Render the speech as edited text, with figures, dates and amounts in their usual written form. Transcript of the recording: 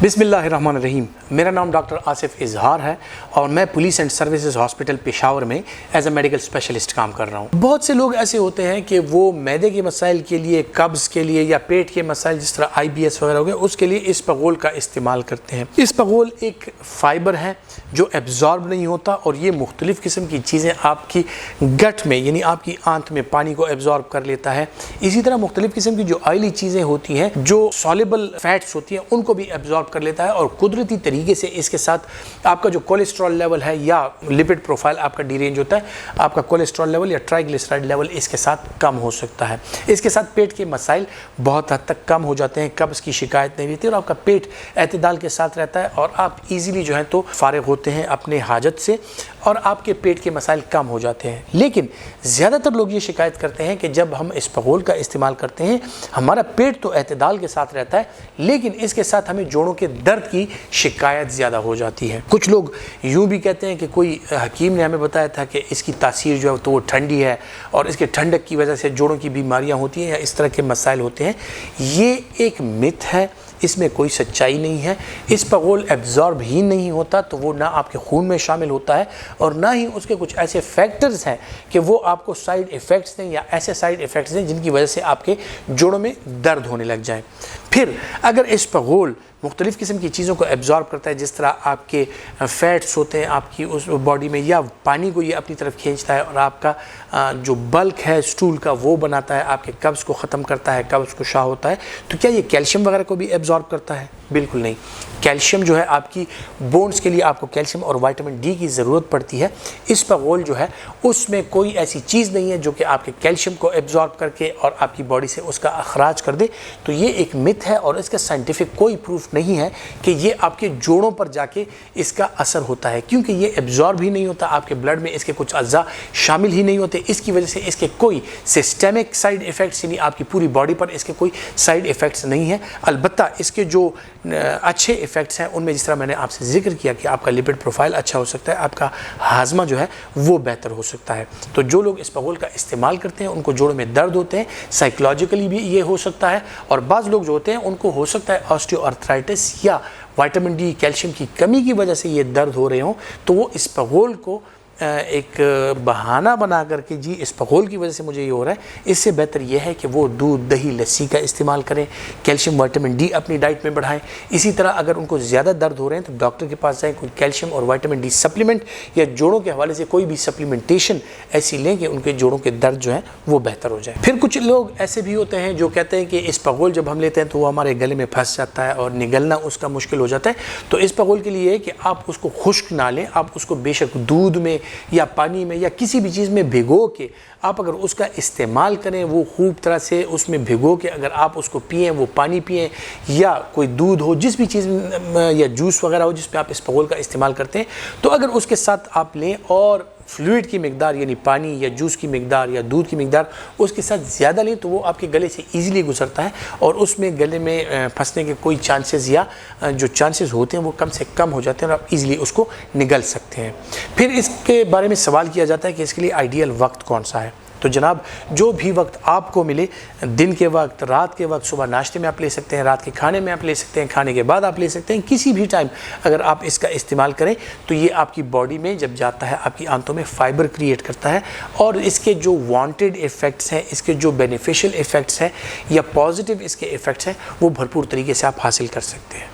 बिस्मिल्लाहिर्रहमानिर्रहीम। मेरा नाम डॉक्टर आसिफ इजहार है और मैं police and services hospital Peshawar में एज ए मेडिकल स्पेशलिस्ट काम कर रहा हूँ। बहुत से लोग ऐसे होते हैं कि वो मैदे के मसाइल के लिए, कब्ज़ के लिए या पेट के मसाइल जिस तरह IBS वगैरह हो गए, उसके लिए इस्पगोल का इस्तेमाल करते हैं। इस्पगोल एक फ़ाइबर है जो एब्जॉर्ब नहीं होता और ये मुख्तलिफ़ किस्म की चीज़ें आपकी गट में यानी आपकी आंत में पानी को एब्जॉर्ब कर लेता है। इसी तरह मुख्तलिफ़ किस्म की जो ऑयली चीज़ें होती हैं, जो सॉल्युबल फैट्स होती हैं, उनको भी एब्जॉर्ब कर लेता है और कुदरती तरीके से इसके साथ आपका जो कोलेस्ट्रॉल लेवल है या लिपिड प्रोफाइल आपका डीरेंज होता है, आपका कोलेस्ट्रॉल लेवल या ट्राइग्लिसराइड लेवल इसके साथ कम हो सकता है। इसके साथ पेट के मसाइल बहुत हद तक कम हो जाते हैं, कब्ज़ की शिकायत नहीं रहती और आपका पेट एतदाल के साथ रहता है और आप इजीली जो है तो फारिग होते हैं अपने हाजत से और आपके पेट के मसाइल कम हो जाते हैं। लेकिन ज़्यादातर लोग ये शिकायत करते हैं कि जब हम इस्पगोल का इस्तेमाल करते हैं, हमारा पेट तो एतदाल के साथ रहता है लेकिन इसके साथ हमें जोड़ों के दर्द की शिकायत ज़्यादा हो जाती है। कुछ लोग यूँ भी कहते हैं कि कोई हकीम ने हमें बताया था कि इसकी तासीर जो है तो वो ठंडी है और इसके ठंडक की वजह से जोड़ों की बीमारियां होती हैं या इस तरह के मसाइल होते हैं। ये एक मिथ है, इसमें कोई सच्चाई नहीं है। इस्पगोल एब्जॉर्ब ही नहीं होता तो वो ना आपके खून में शामिल होता है और ना ही उसके कुछ ऐसे फैक्टर्स हैं कि वो आपको साइड इफ़ेक्ट्स दें या ऐसे साइड इफ़ेक्ट्स दें जिनकी वजह से आपके जोड़ों में दर्द होने लग जाए। फिर अगर इस्पगोल मुख्तलिफ़ किस्म की चीज़ों को एब्जॉर्ब करता है, जिस तरह आपके फ़ैट्स होते हैं आपकी उस बॉडी में, या पानी को ये अपनी तरफ खींचता है और आपका जो बल्क है स्टूल का वो बनाता है, आपके कब्ज़ को ख़त्म करता है, कब्ज़ को शाह होता है, तो क्या ये कैल्शियम वगैरह को भी एब्जॉर्ब करता है? बिल्कुल नहीं। कैल्शियम जो है आपकी बोन्स के लिए आपको कैल्शियम और विटामिन डी की ज़रूरत पड़ती है। इस्पगोल जो है उसमें कोई ऐसी चीज़ नहीं है जो कि आपके कैल्शियम को एब्जॉर्ब करके और आपकी बॉडी से उसका अखराज कर दे। तो ये एक मिथ है और इसका साइंटिफिक कोई प्रूफ नहीं है कि ये आपके जोड़ों पर जाके इसका असर होता है, क्योंकि ये एब्जॉर्ब ही नहीं होता, आपके ब्लड में इसके कुछ अज़ा शामिल ही नहीं होते। इसकी वजह से इसके कोई सिस्टेमिक साइड इफ़ेक्ट्स यानी आपकी पूरी बॉडी पर इसके कोई साइड इफ़ेक्ट्स नहीं है। अलबत्ता इसके जो अच्छे इफ़ेक्ट्स हैं उनमें जिस तरह मैंने आपसे जिक्र किया कि आपका लिपिड प्रोफाइल अच्छा हो सकता है, आपका हाजमा जो है वो बेहतर हो सकता है। तो जो लोग इस्पगोल का इस्तेमाल करते हैं उनको जोड़ों में दर्द होते हैं, साइकोलॉजिकली भी ये हो सकता है और बाज़ लोग जो होते हैं उनको हो सकता है ऑस्टियोआर्थराइटिस या विटामिन डी कैल्शियम की कमी की वजह से ये दर्द हो रहे हों, तो वो इस्पगोल को एक बहाना बना करके जी इस्पगोल की वजह से मुझे ये हो रहा है, इससे बेहतर यह है कि वो दूध, दही, लस्सी का इस्तेमाल करें, कैल्शियम विटामिन डी अपनी डाइट में बढ़ाएं। इसी तरह अगर उनको ज़्यादा दर्द हो रहे हैं तो डॉक्टर के पास जाएं, कोई कैल्शियम और विटामिन डी सप्लीमेंट या जोड़ों के हवाले से कोई भी सप्लीमेंटेशन ऐसी लें कि उनके जोड़ों के दर्द जो है वो बेहतर हो जाए। फिर कुछ लोग ऐसे भी होते हैं जो कहते हैं कि इस्पगोल जब हम लेते हैं तो वो हमारे गले में फंस जाता है और निगलना उसका मुश्किल हो जाता है। तो इस्पगोल के लिए कि आप उसको खुश्क ना लें, आप उसको बेशक दूध में या पानी में या किसी भी चीज़ में भिगो के आप अगर उसका इस्तेमाल करें, वो खूब तरह से उसमें भिगो के अगर आप उसको पिएं, वो पानी पिएं या कोई दूध हो, जिस भी चीज़ या जूस वगैरह हो जिस पे आप इस्पगोल का इस्तेमाल करते हैं, तो अगर उसके साथ आप लें और फ्लूइड की मिकदार यानी पानी या जूस की मिकदार या दूध की मिकदार उसके साथ ज़्यादा लें तो वो आपके गले से ईज़िली गुजरता है और उसमें गले में फंसने के कोई चांसेस या जो चांसेस होते हैं वो कम से कम हो जाते हैं और आप ईज़िली उसको निगल सकते हैं। फिर इसके बारे में सवाल किया जाता है कि इसके लिए आइडियल वक्त कौन सा है। तो जनाब, जो भी वक्त आपको मिले, दिन के वक्त, रात के वक्त, सुबह नाश्ते में आप ले सकते हैं, रात के खाने में आप ले सकते हैं, खाने के बाद आप ले सकते हैं, किसी भी टाइम अगर आप इसका इस्तेमाल करें तो ये आपकी बॉडी में जब जाता है आपकी आंतों में फ़ाइबर क्रिएट करता है और इसके जो वांटेड इफ़ेक्ट्स हैं, इसके जो बेनिफिशियल इफ़ेक्ट्स हैं या पॉजिटिव इसके इफ़ेक्ट्स हैं वो भरपूर तरीके से आप हासिल कर सकते हैं।